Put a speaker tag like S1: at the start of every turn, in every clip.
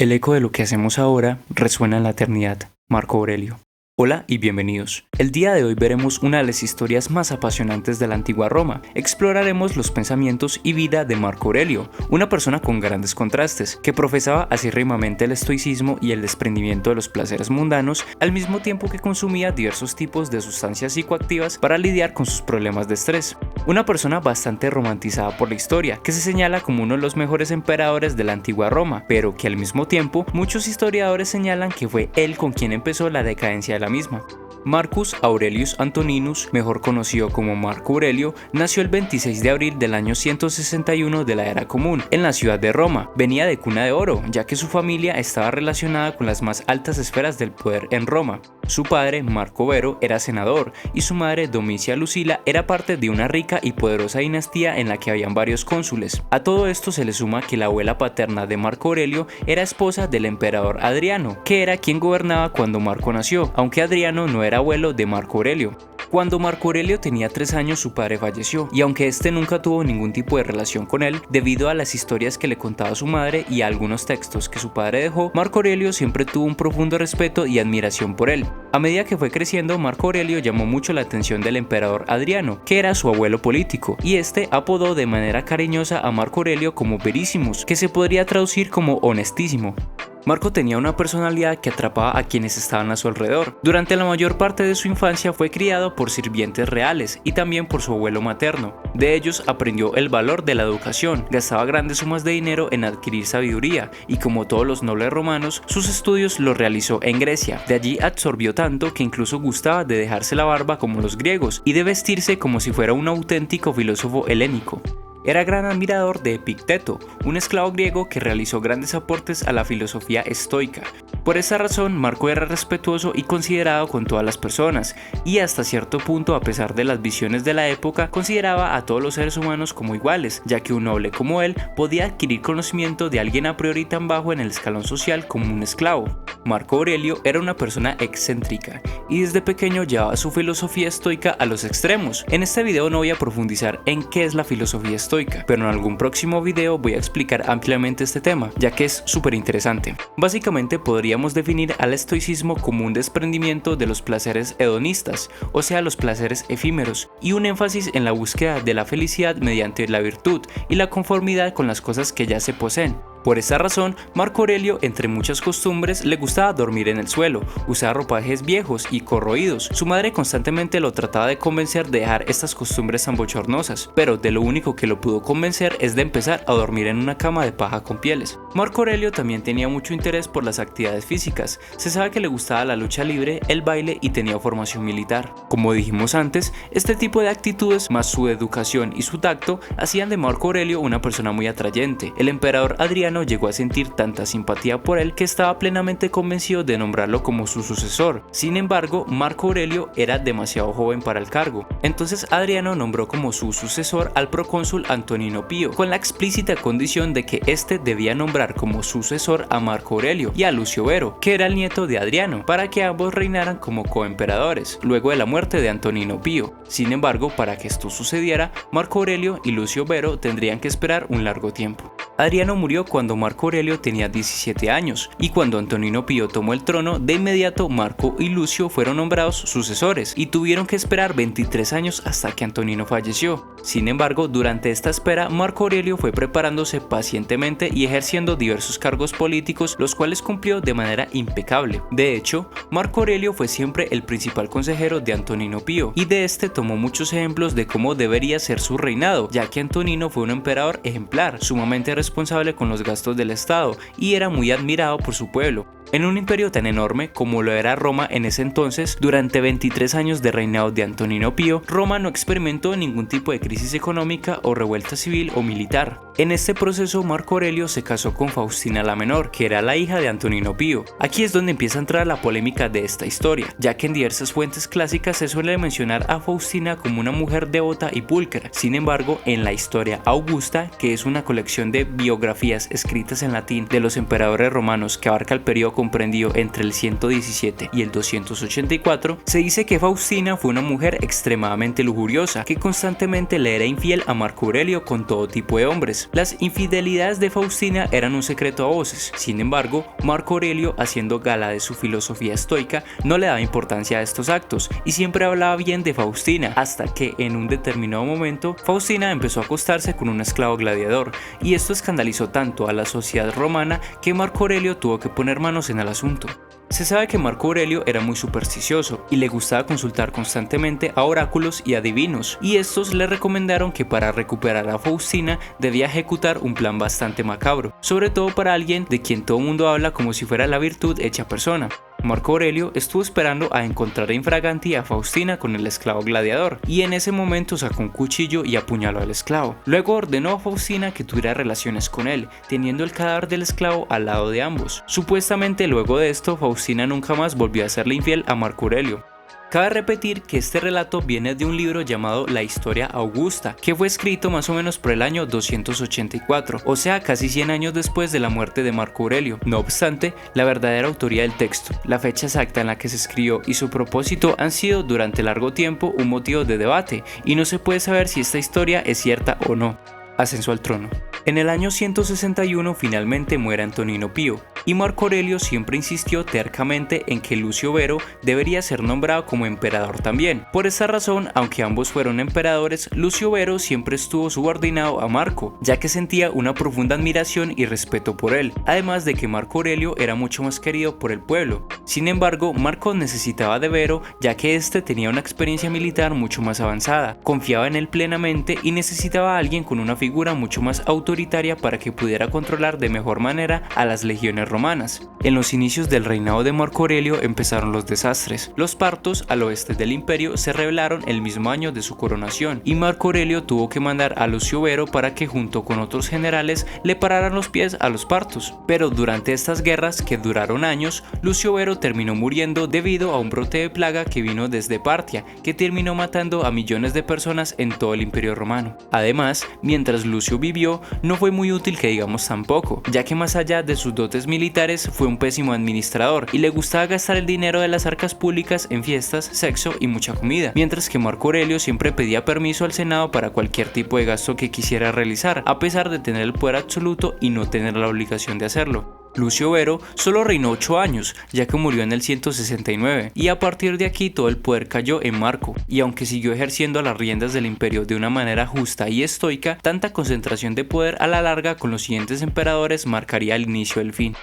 S1: El eco de lo que hacemos ahora resuena en la eternidad. Marco Aurelio. Hola y bienvenidos. El día de hoy veremos una de las historias más apasionantes de la antigua Roma. Exploraremos los pensamientos y vida de Marco Aurelio, una persona con grandes contrastes, que profesaba acérrimamente el estoicismo y el desprendimiento de los placeres mundanos, al mismo tiempo que consumía diversos tipos de sustancias psicoactivas para lidiar con sus problemas de estrés. Una persona bastante romantizada por la historia, que se señala como uno de los mejores emperadores de la antigua Roma, pero que al mismo tiempo muchos historiadores señalan que fue él con quien empezó la decadencia de la misma. Marcus Aurelius Antoninus, mejor conocido como Marco Aurelio, nació el 26 de abril del año 161 de la Era Común, en la ciudad de Roma. Venía de cuna de oro, ya que su familia estaba relacionada con las más altas esferas del poder en Roma. Su padre, Marco Vero, era senador, y su madre, Domicia Lucila, era parte de una rica y poderosa dinastía en la que habían varios cónsules. A todo esto se le suma que la abuela paterna de Marco Aurelio era esposa del emperador Adriano, que era quien gobernaba cuando Marco nació, aunque Adriano no era abuelo de Marco Aurelio. Cuando Marco Aurelio tenía 3 años, su padre falleció, y aunque este nunca tuvo ningún tipo de relación con él, debido a las historias que le contaba su madre y a algunos textos que su padre dejó, Marco Aurelio siempre tuvo un profundo respeto y admiración por él. A medida que fue creciendo, Marco Aurelio llamó mucho la atención del emperador Adriano, que era su abuelo político, y este apodó de manera cariñosa a Marco Aurelio como Verissimus, que se podría traducir como honestísimo. Marco tenía una personalidad que atrapaba a quienes estaban a su alrededor. Durante la mayor parte de su infancia fue criado por sirvientes reales y también por su abuelo materno. De ellos aprendió el valor de la educación, gastaba grandes sumas de dinero en adquirir sabiduría y, como todos los nobles romanos, sus estudios los realizó en Grecia. De allí absorbió tanto que incluso gustaba de dejarse la barba como los griegos y de vestirse como si fuera un auténtico filósofo helénico. Era gran admirador de Epicteto, un esclavo griego que realizó grandes aportes a la filosofía estoica. Por esa razón, Marco era respetuoso y considerado con todas las personas, y hasta cierto punto, a pesar de las visiones de la época, consideraba a todos los seres humanos como iguales, ya que un noble como él podía adquirir conocimiento de alguien a priori tan bajo en el escalón social como un esclavo. Marco Aurelio era una persona excéntrica, y desde pequeño llevaba su filosofía estoica a los extremos. En este video no voy a profundizar en qué es la filosofía estoica, pero en algún próximo video voy a explicar ampliamente este tema, ya que es súper interesante. Básicamente podríamos definir al estoicismo como un desprendimiento de los placeres hedonistas, o sea, los placeres efímeros, y un énfasis en la búsqueda de la felicidad mediante la virtud y la conformidad con las cosas que ya se poseen. Por esa razón, Marco Aurelio, entre muchas costumbres, le gustaba dormir en el suelo, usar ropajes viejos y corroídos. Su madre constantemente lo trataba de convencer de dejar estas costumbres tan bochornosas, pero de lo único que lo pudo convencer es de empezar a dormir en una cama de paja con pieles. Marco Aurelio también tenía mucho interés por las actividades físicas. Se sabe que le gustaba la lucha libre, el baile y tenía formación militar. Como dijimos antes, este tipo de actitudes, más su educación y su tacto, hacían de Marco Aurelio una persona muy atrayente. El emperador Adriano llegó a sentir tanta simpatía por él que estaba plenamente convencido de nombrarlo como su sucesor. Sin embargo, Marco Aurelio era demasiado joven para el cargo. Entonces Adriano nombró como su sucesor al procónsul Antonino Pío, con la explícita condición de que éste debía nombrar como sucesor a Marco Aurelio y a Lucio Vero, que era el nieto de Adriano, para que ambos reinaran como coemperadores, luego de la muerte de Antonino Pío. Sin embargo, para que esto sucediera, Marco Aurelio y Lucio Vero tendrían que esperar un largo tiempo. Adriano murió cuando Marco Aurelio tenía 17 años, y cuando Antonino Pío tomó el trono, de inmediato Marco y Lucio fueron nombrados sucesores, y tuvieron que esperar 23 años hasta que Antonino falleció. Sin embargo, durante esta espera, Marco Aurelio fue preparándose pacientemente y ejerciendo diversos cargos políticos, los cuales cumplió de manera impecable. De hecho, Marco Aurelio fue siempre el principal consejero de Antonino Pío, y de este tomó muchos ejemplos de cómo debería ser su reinado, ya que Antonino fue un emperador ejemplar, sumamente responsable con los gastos del Estado y era muy admirado por su pueblo. En un imperio tan enorme como lo era Roma en ese entonces, durante 23 años de reinado de Antonino Pío, Roma no experimentó ningún tipo de crisis económica o revuelta civil o militar. En este proceso, Marco Aurelio se casó con Faustina la Menor, que era la hija de Antonino Pío. Aquí es donde empieza a entrar la polémica de esta historia, ya que en diversas fuentes clásicas se suele mencionar a Faustina como una mujer devota y pulcra. Sin embargo, en la Historia Augusta, que es una colección de biografías escritas en latín de los emperadores romanos que abarca el periodo periodo comprendido entre el 117 y el 284, se dice que Faustina fue una mujer extremadamente lujuriosa que constantemente le era infiel a Marco Aurelio con todo tipo de hombres. Las infidelidades de Faustina eran un secreto a voces. Sin embargo, Marco Aurelio, haciendo gala de su filosofía estoica, no le daba importancia a estos actos y siempre hablaba bien de Faustina, hasta que en un determinado momento Faustina empezó a acostarse con un esclavo gladiador, y esto escandalizó tanto a la sociedad romana que Marco Aurelio tuvo que poner manos en el asunto. Se sabe que Marco Aurelio era muy supersticioso y le gustaba consultar constantemente a oráculos y adivinos, y estos le recomendaron que para recuperar a Faustina debía ejecutar un plan bastante macabro, sobre todo para alguien de quien todo mundo habla como si fuera la virtud hecha persona. Marco Aurelio estuvo esperando a encontrar infraganti a Faustina con el esclavo gladiador, y en ese momento sacó un cuchillo y apuñaló al esclavo. Luego ordenó a Faustina que tuviera relaciones con él, teniendo el cadáver del esclavo al lado de ambos. Supuestamente luego de esto, Faustina nunca más volvió a serle infiel a Marco Aurelio. Cabe repetir que este relato viene de un libro llamado La Historia Augusta, que fue escrito más o menos por el año 284, o sea casi 100 años después de la muerte de Marco Aurelio. No obstante, la verdadera autoría del texto, la fecha exacta en la que se escribió y su propósito han sido durante largo tiempo un motivo de debate, y no se puede saber si esta historia es cierta o no. Ascenso al trono. En el año 161 finalmente muere Antonino Pío, y Marco Aurelio siempre insistió tercamente en que Lucio Vero debería ser nombrado como emperador también. Por esa razón, aunque ambos fueron emperadores, Lucio Vero siempre estuvo subordinado a Marco, ya que sentía una profunda admiración y respeto por él, además de que Marco Aurelio era mucho más querido por el pueblo. Sin embargo, Marco necesitaba de Vero, ya que éste tenía una experiencia militar mucho más avanzada, confiaba en él plenamente y necesitaba a alguien con una figura mucho más autoritaria para que pudiera controlar de mejor manera a las legiones romanas. En los inicios del reinado de Marco Aurelio empezaron los desastres. Los partos al oeste del imperio se rebelaron el mismo año de su coronación, y Marco Aurelio tuvo que mandar a Lucio Vero para que junto con otros generales le pararan los pies a los partos. Pero durante estas guerras, que duraron años, Lucio Vero terminó muriendo debido a un brote de plaga que vino desde Partia, que terminó matando a millones de personas en todo el imperio romano. Además, mientras Lucio vivió, no fue muy útil que digamos tampoco, ya que más allá de sus dotes militares fue un pésimo administrador y le gustaba gastar el dinero de las arcas públicas en fiestas, sexo y mucha comida, mientras que Marco Aurelio siempre pedía permiso al Senado para cualquier tipo de gasto que quisiera realizar, a pesar de tener el poder absoluto y no tener la obligación de hacerlo. Lucio Vero solo reinó 8 años, ya que murió en el 169, y a partir de aquí todo el poder cayó en Marco, y aunque siguió ejerciendo las riendas del imperio de una manera justa y estoica, tanta concentración de poder a la larga con los siguientes emperadores marcaría el inicio del fin.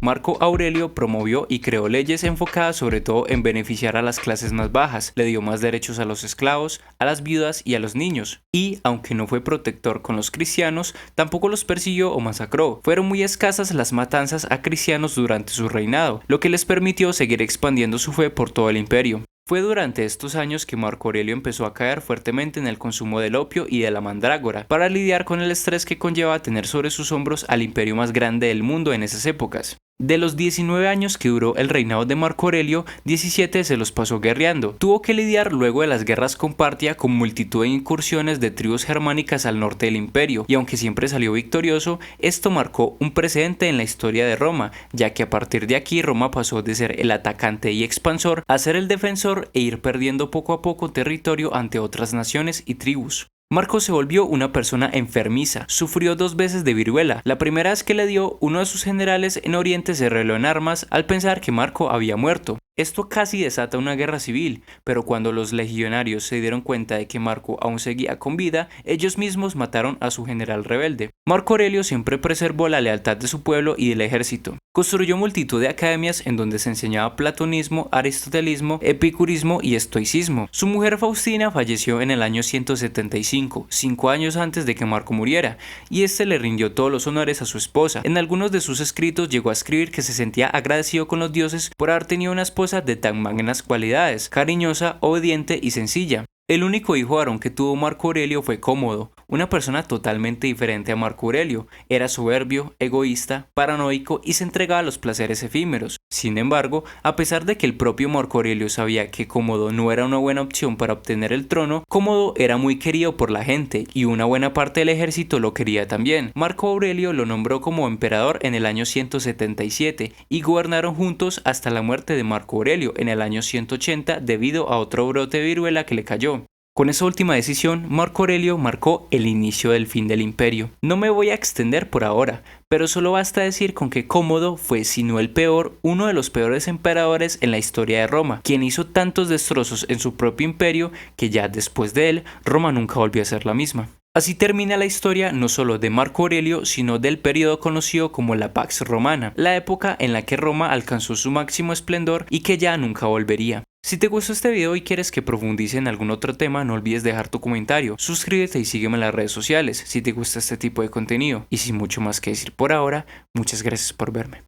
S1: Marco Aurelio promovió y creó leyes enfocadas sobre todo en beneficiar a las clases más bajas, le dio más derechos a los esclavos, a las viudas y a los niños, y aunque no fue protector con los cristianos, tampoco los persiguió o masacró. Fueron muy escasas las matanzas a cristianos durante su reinado, lo que les permitió seguir expandiendo su fe por todo el imperio. Fue durante estos años que Marco Aurelio empezó a caer fuertemente en el consumo del opio y de la mandrágora, para lidiar con el estrés que conlleva tener sobre sus hombros al imperio más grande del mundo en esas épocas. De los 19 años que duró el reinado de Marco Aurelio, 17 se los pasó guerreando. Tuvo que lidiar luego de las guerras con Partia con multitud de incursiones de tribus germánicas al norte del imperio, y aunque siempre salió victorioso, esto marcó un precedente en la historia de Roma, ya que a partir de aquí Roma pasó de ser el atacante y expansor a ser el defensor e ir perdiendo poco a poco territorio ante otras naciones y tribus. Marco se volvió una persona enfermiza, sufrió 2 veces de viruela. La primera vez que le dio, uno de sus generales en Oriente se rebeló en armas al pensar que Marco había muerto. Esto casi desata una guerra civil, pero cuando los legionarios se dieron cuenta de que Marco aún seguía con vida, ellos mismos mataron a su general rebelde. Marco Aurelio siempre preservó la lealtad de su pueblo y del ejército. Construyó multitud de academias en donde se enseñaba platonismo, aristotelismo, epicurismo y estoicismo. Su mujer Faustina falleció en el año 175, 5 años antes de que Marco muriera, y este le rindió todos los honores a su esposa. En algunos de sus escritos llegó a escribir que se sentía agradecido con los dioses por haber tenido una esposa de tan magnas cualidades, cariñosa, obediente y sencilla. El único hijo varón que tuvo Marco Aurelio fue Cómodo, una persona totalmente diferente a Marco Aurelio. Era soberbio, egoísta, paranoico y se entregaba a los placeres efímeros. Sin embargo, a pesar de que el propio Marco Aurelio sabía que Cómodo no era una buena opción para obtener el trono, Cómodo era muy querido por la gente y una buena parte del ejército lo quería también. Marco Aurelio lo nombró como emperador en el año 177 y gobernaron juntos hasta la muerte de Marco Aurelio en el año 180 debido a otro brote de viruela que le cayó. Con esa última decisión, Marco Aurelio marcó el inicio del fin del imperio. No me voy a extender por ahora, pero solo basta decir con que Cómodo fue, si no el peor, uno de los peores emperadores en la historia de Roma, quien hizo tantos destrozos en su propio imperio que ya después de él, Roma nunca volvió a ser la misma. Así termina la historia no solo de Marco Aurelio, sino del periodo conocido como la Pax Romana, la época en la que Roma alcanzó su máximo esplendor y que ya nunca volvería. Si te gustó este video y quieres que profundice en algún otro tema, no olvides dejar tu comentario, suscríbete y sígueme en las redes sociales si te gusta este tipo de contenido. Y sin mucho más que decir por ahora, muchas gracias por verme.